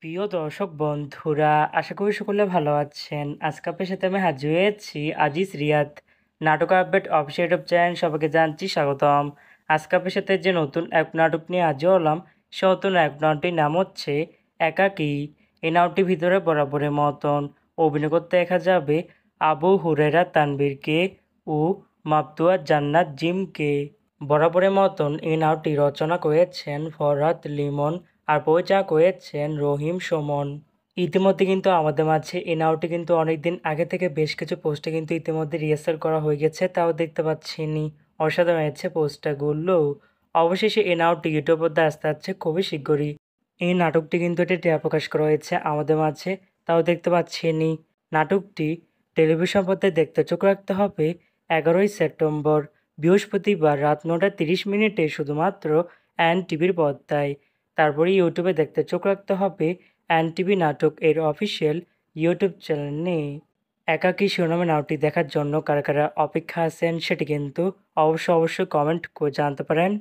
প্রিয় দর্শক বন্ধুরা, আশা করি সকলে ভালো আছেন। আজকে আপনার সাথে আমি হাজির হয়েছি আজিজ রিয়াদ নাটক আপডেট অফিসিয়াল ইউটিউব চ্যানেল। সবাইকে জানছি স্বাগতম। আজকে আপনার সাথে যে নতুন এক নাটক নিয়ে হাজির হলাম, সে নতুন এক নাটকটির নাম হচ্ছে একাকী। এই নাটকটির ভিতরে বরাবরের মতন অভিনয় করতে দেখা যাবে আবু হুরেরা তানভীরকে ও মাবদুয়া জান্নাত জিমকে। বরাবরের মতন এই নাটকটি রচনা করেছেন ফরহাদ লিমন আর পরিচালক হয়েছেন রহিম সুমন। ইতিমধ্যে কিন্তু আমাদের মাঝে এই নাটকটি কিন্তু অনেকদিন আগে থেকে বেশ কিছু পোস্টে কিন্তু ইতিমধ্যে রিহার্সাল করা হয়ে গেছে, তাও দেখতে পাচ্ছিনি। অসাধারণ হয়েছে পোস্টারগুলো। অবশেষে এই নাটকটি ইউটিউব পর্দা আসতে যাচ্ছে খুবই শীঘ্রই। এই নাটকটি কিন্তু এটি টিআর প্রকাশ করা হয়েছে আমাদের মাঝে, তাও দেখতে পাচ্ছিনি। নাটকটি টেলিভিশন পর্দায় দেখতে চোখ রাখতে হবে 11ই সেপ্টেম্বর বৃহস্পতিবার রাত 9:30 শুধুমাত্র এনটিভির পর্দায়। তারপরে ইউটিউবে দেখতে চোখ রাখতে হবে এনটিভি নাটক এর অফিসিয়াল ইউটিউব চ্যানেলে। একাকী শিরোনামে নাটকটি দেখার জন্য কারা কারা অপেক্ষা আছেন সেটি কিন্তু অবশ্যই কমেন্ট করে জানাতে পারেন।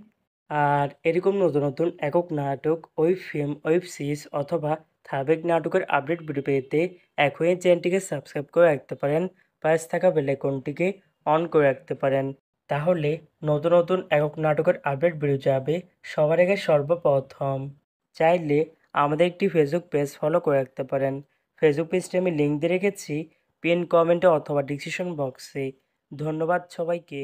আর এরকম নতুন নতুন একক নাটক, ওয়েব ফিল্ম, ওয়েব সিরিজ অথবা ধারাবাহিক নাটকের আপডেট ভিডিও পেতে এখনই চ্যানেলটিকে সাবস্ক্রাইব করে রাখতে পারেন। পাশে থাকা বেল আইকনটিকে অন করে রাখতে পারেন। তাহলে নতুন নতুন একক নাটকের আপডেট ভিডিও যাবে সবার আগে সর্বপ্রথম। চাইলে আমাদের একটি ফেসবুক পেজ ফলো করে রাখতে পারেন। ফেসবুক পেজটি আমি লিঙ্ক দিয়ে রেখেছি পিন কমেন্টে অথবা ডিসক্রিপশন বক্সে। ধন্যবাদ সবাইকে।